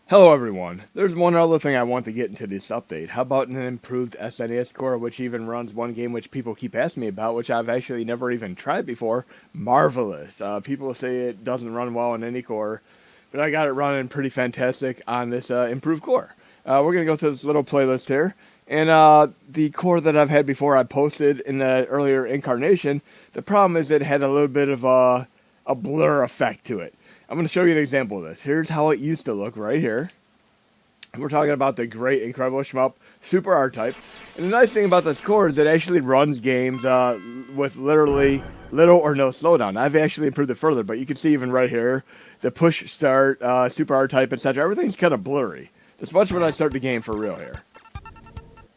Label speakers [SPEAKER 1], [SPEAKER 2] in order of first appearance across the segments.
[SPEAKER 1] Hello everyone. There's one other thing I want to get into this update. How about an improved SNES Core, which even runs one game which people keep asking me about, which I've actually never even tried before. Marvelous. People say it doesn't run well on any core, but I got it running pretty fantastic on this improved core. We're going to go to this little playlist here. And the core that I've had before I posted in the earlier incarnation, the problem is it had a little bit of a blur effect to it. I'm going to show you an example of this. Here's how it used to look right here. We're talking about the great, incredible Shmup Super R-Type. And the nice thing about this core is it actually runs games with literally little or no slowdown. I've actually improved it further, but you can see even right here, the push start, Super R-Type, etc. Everything's kind of blurry. Just watch when I start the game for real here.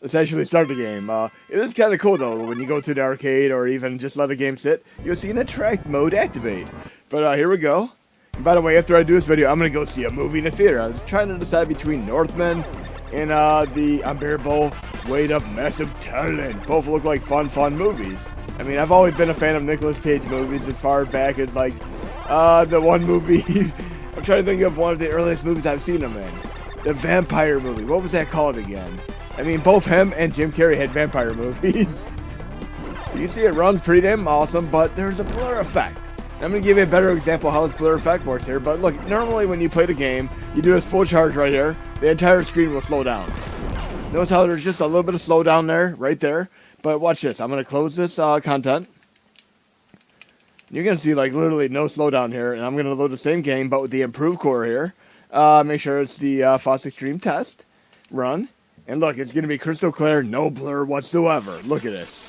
[SPEAKER 1] Let's actually start the game. It is kind of cool though, when you go to the arcade or even just let a game sit, you'll see an attract mode activate. But here we go. And by the way, after I do this video, I'm going to go see a movie in the theater. I was trying to decide between Northman and the unbearable weight of massive talent. Both look like fun movies. I mean, I've always been a fan of Nicolas Cage movies as far back as, like, the one movie. I'm trying to think of one of the earliest movies I've seen him in. The vampire movie. What was that called again? I mean, both him and Jim Carrey had vampire movies. You see it runs pretty damn awesome, but there's a blur effect. I'm going to give you a better example of how this blur effect works here, but look, normally when you play the game, you do this full charge right here, the entire screen will slow down. Notice how there's just a little bit of slowdown there, right there, but watch this. I'm going to close this content. You're going to see like literally no slowdown here, and I'm going to load the same game, but with the improved core here. Make sure it's the FOSS Extreme test, run, and look, it's going to be crystal clear, no blur whatsoever. Look at this.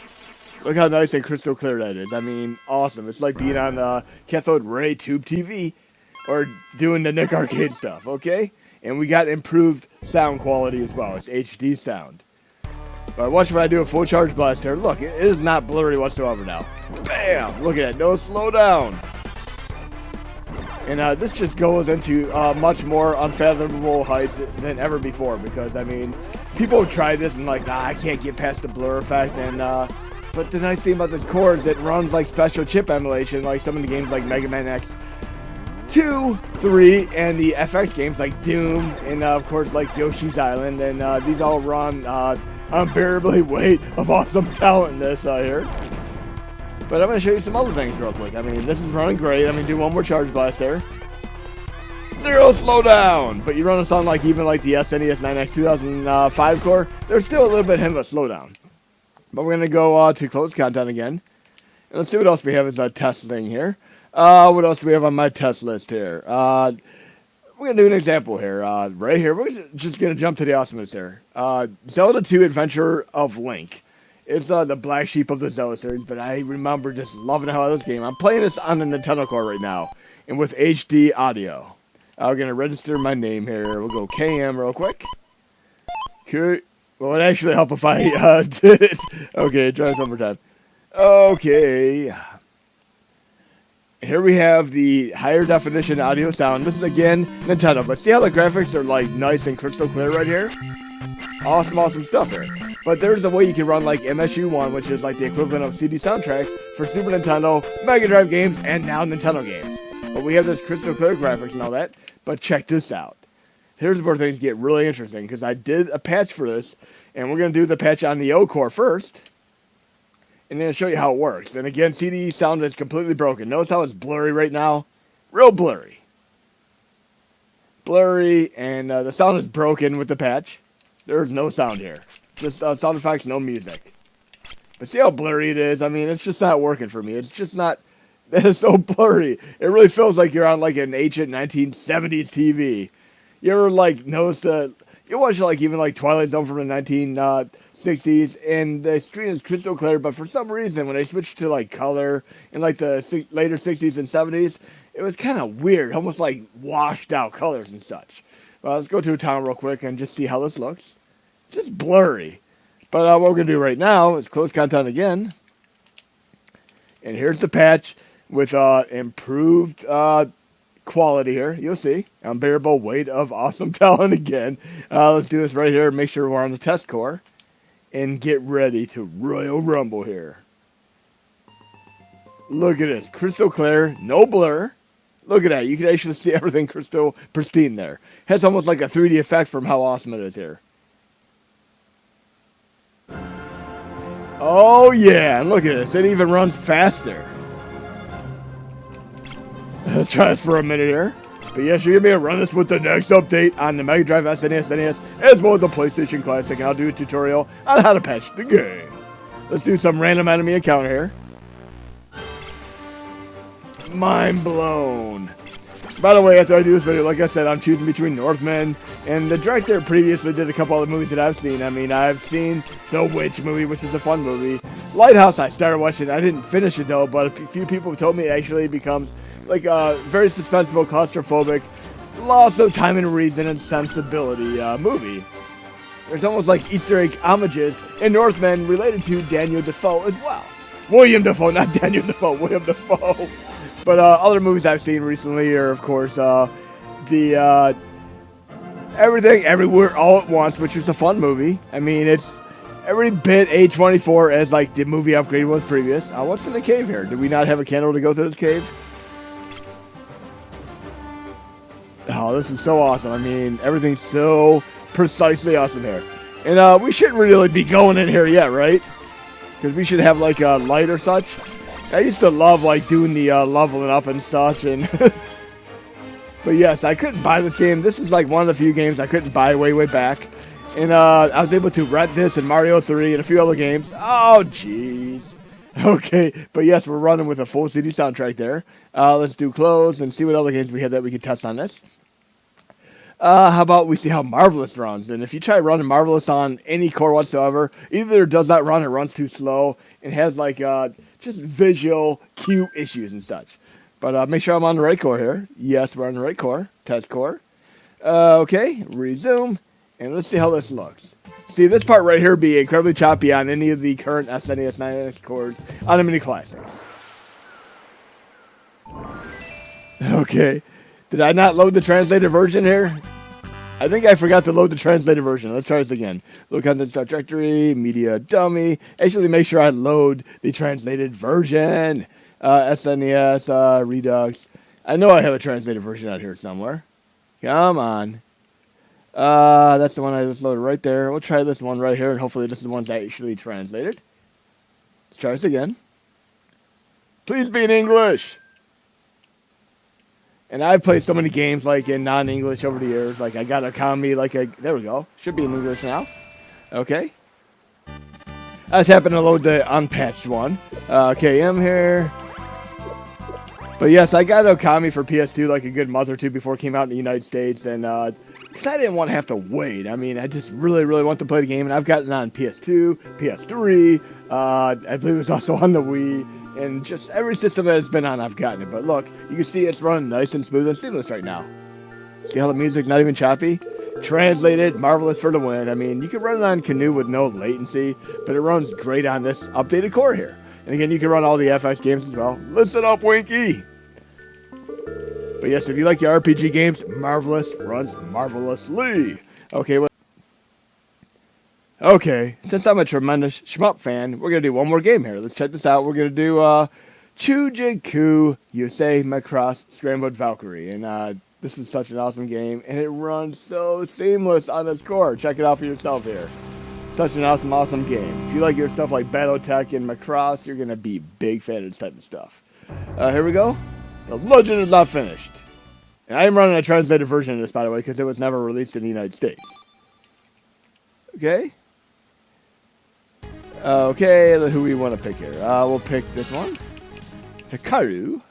[SPEAKER 1] Look how nice and crystal clear that is. I mean, awesome. It's like being on cathode ray tube TV or doing the Nick Arcade stuff, okay? And we got improved sound quality as well. It's HD sound. But watch when I do a full charge blast here. Look, it is not blurry whatsoever now. Bam! Look at that. No slowdown. And this just goes into much more unfathomable heights than ever before because, I mean, people try this and like, I can't get past the blur effect and, but the nice thing about this core is it runs like special chip emulation, like some of the games like Mega Man X 2, 3, and the FX games like Doom, and of course like Yoshi's Island, and these all run unbearably weight of awesome talent in this here. But I'm going to show you some other things real quick. I mean, this is running great. I'm going to do one more charge blast there. Zero slowdown! But you run this on like even like the SNES 9X 2005 core, there's still a little bit of a slowdown. But we're going to go to close content again. And let's see what else we have as a test thing here. What else do we have on my test list here? We're going to do an example here. Right here, we're just going to jump to the awesomeness here. Zelda 2 Adventure of Link. It's the black sheep of the Zelda series, but I remember just loving the hell out of this game. I'm playing this on the Nintendo Core right now, and with HD audio. I'm going to register my name here. We'll go KM real quick. Okay. Well, it'd actually help if I did it. Okay, try this one more time. Okay. Here we have the higher definition audio sound. This is, again, Nintendo. But see how the graphics are, like, nice and crystal clear right here? Awesome stuff here. But there's a way you can run, like, MSU1, which is, like, the equivalent of CD soundtracks for Super Nintendo, Mega Drive games, and now Nintendo games. But we have this crystal clear graphics and all that. But check this out. Here's where things get really interesting, because I did a patch for this, and we're going to do the patch on the O-Core first, and then show you how it works. And again, CD sound is completely broken. Notice how it's blurry right now? Real blurry. Blurry, and the sound is broken with the patch. There's no sound here. Just sound effects, no music. But see how blurry it is? I mean, it's just not working for me. It's just not... That is so blurry. It really feels like you're on, like, an ancient 1970s TV. You ever, like, notice you watch, like, even, like, Twilight Zone from the 1960s, and the screen is crystal clear, but for some reason, when they switched to, like, color in, like, the later 60s and 70s, it was kind of weird, almost, like, washed out colors and such. Well, let's go to a town real quick and just see how this looks. Just blurry. But what we're going to do right now is close content again. And here's the patch with improved quality here. You'll see. Unbearable weight of awesome talent again. Let's do this right here. Make sure we're on the test core. And get ready to Royal Rumble here. Look at this. Crystal clear. No blur. Look at that. You can actually see everything crystal pristine there. Has almost like a 3D effect from how awesome it is here. Oh yeah, and look at this. It even runs faster. Let's try this for a minute here. But yes, you're going to be able to run this with the next update on the Mega Drive, SNES, NES, as well as the PlayStation Classic. And I'll do a tutorial on how to patch the game. Let's do some random enemy encounter here. Mind blown. By the way, after I do this video, like I said, I'm choosing between Northman and the director previously did a couple other movies that I've seen. I mean, I've seen the Witch movie, which is a fun movie. Lighthouse, I started watching. I didn't finish it though, but a few people told me it actually becomes like a very suspenseful, claustrophobic, lots of time and reason and sensibility movie. There's almost like Easter egg homages in Northman related to Daniel Defoe as well. William Defoe, not Daniel Defoe, William Defoe. But other movies I've seen recently are, of course, the Everything, Everywhere, All at Once, which was a fun movie. I mean, it's every bit A24 as like the movie upgrade was previous. What's in the cave here? Did we not have a candle to go through this cave? Oh, this is so awesome. I mean, everything's so precisely awesome here. And we shouldn't really be going in here yet, right? Because we should have like a light or such. I used to love like doing the leveling up and such. And but yes, I couldn't buy this game. This is like one of the few games I couldn't buy way back. And I was able to rent this and Mario 3 and a few other games. Oh, jeez. Okay, but yes, we're running with a full CD soundtrack there. Let's do close and see what other games we have that we can test on this. How about we see how Marvelous runs? And if you try running Marvelous on any core whatsoever, either it does not run or runs too slow and has like just visual cue issues and such. But make sure I'm on the right core here. Yes, we're on the right core. Test core. Okay, resume. And let's see how this looks. See, this part right here be incredibly choppy on any of the current SNES cores on the Mini Classics. Okay. Did I not load the translated version here? I think I forgot to load the translated version. Let's try this again. Look on the directory, media dummy. Actually, make sure I load the translated version. SNES, Redux. I know I have a translated version out here somewhere. Come on. That's the one I just loaded right there. We'll try this one right here, and hopefully this is the one that's actually translated. Let's try this again. Please be in English. And I've played so many games like in non-English over the years. Like I got Akami, there we go. Should be in English now. Okay. I just happened to load the unpatched one. Okay, I'm here. But yes, I got Okami for PS2 like a good month or two before it came out in the United States. And because I didn't want to have to wait. I mean, I just really want to play the game. And I've gotten it on PS2, PS3. I believe it was also on the Wii. And just every system that it's been on, I've gotten it. But look, you can see it's running nice and smooth and seamless right now. See how the music's not even choppy? Translated, Marvelous for the win. I mean, you can run it on Canoe with no latency, but it runs great on this updated core here. And again, you can run all the FX games as well. Listen up, Winky! But yes, if you like your RPG games, Marvelous runs marvelously. Okay, since I'm a tremendous Shmup fan, we're going to do one more game here. Let's check this out. We're going to do Chujiku Yusei Macross Scrambled Valkyrie. And this is such an awesome game, and it runs so seamless on this core. Check it out for yourself here. Such an awesome game. If you like your stuff like Battletech and Macross, you're going to be a big fan of this type of stuff. Here we go. The Legend is not finished. And I am running a translated version of this, by the way, because it was never released in the United States. Okay. Okay, who we want to pick here? We'll pick this one. Hikaru.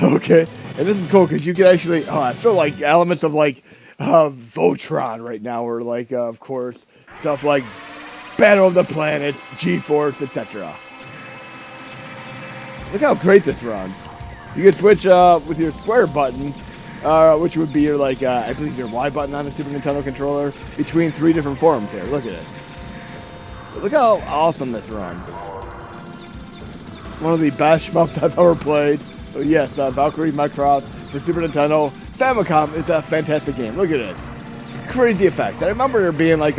[SPEAKER 1] Okay, and this is cool because you can actually, I feel like elements of like Voltron right now, or like, of course, stuff like Battle of the Planets, G-Force, etc. Look how great this runs. You can switch with your square button, which would be your, like, I believe your Y button on the Super Nintendo controller, between 3 different forms here. Look at it. Look how awesome this runs. One of the best shmups I've ever played. So yes, Valkyrie Macross for Super Nintendo. Famicom is a fantastic game. Look at it. Crazy effects. I remember there being like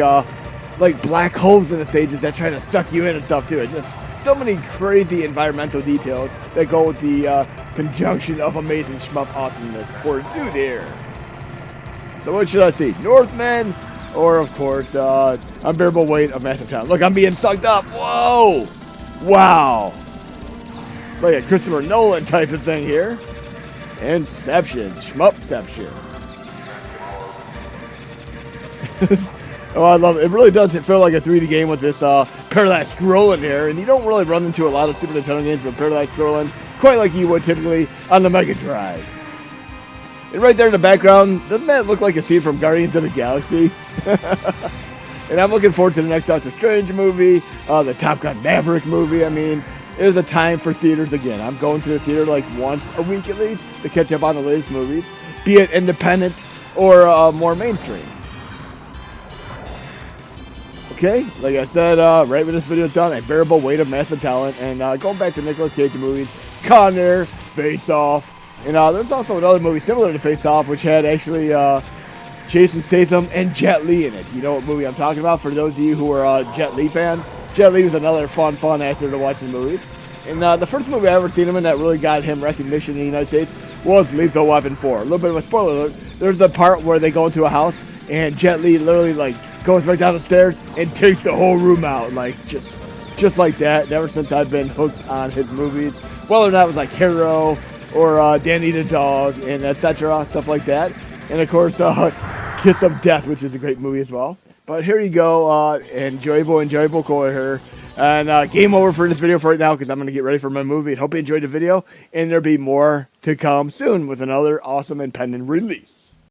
[SPEAKER 1] black holes in the stages that try to suck you in and stuff too. It's just so many crazy environmental details that go with the conjunction of amazing shmup awesomeness for a dude here. So what should I see? Northman, or of course, unbearable weight of massive talent. Look, I'm being sucked up. Whoa! Wow! Like a Christopher Nolan type of thing here. Inception, Shmupception. Oh, I love it. It really does feel like a 3D game with this parallax scrolling here, and you don't really run into a lot of Super Nintendo games with parallax scrolling quite like you would typically on the Mega Drive. And right there in the background, doesn't that look like a scene from Guardians of the Galaxy? And I'm looking forward to the next Doctor Strange movie, the Top Gun Maverick movie. I mean, it is a time for theaters again. I'm going to the theater like once a week at least to catch up on the latest movies, be it independent or more mainstream. Okay, like I said, right when this video is done, a bearable weight of massive talent, and going back to Nicolas Cage movies, Con Air, Face Off, and there's also another movie similar to Face Off, which had actually Jason Statham and Jet Li in it. You know what movie I'm talking about? For those of you who are Jet Li fans, Jet Li was another fun actor to watch in movies. And the first movie I ever seen him in that really got him recognition in the United States was Lethal Weapon 4. A little bit of a spoiler alert. There's the part where they go into a house, and Jet Li literally like goes right down the stairs and takes the whole room out, like just like that. And ever since I've been hooked on his movies, whether or not it was like Hero or Danny the Dog and etc., stuff like that. And of course, Kiss of Death, which is a great movie as well. But here you go, enjoyable core here. And game over for this video for right now because I'm going to get ready for my movie. And hope you enjoyed the video, and there'll be more to come soon with another awesome and pending release.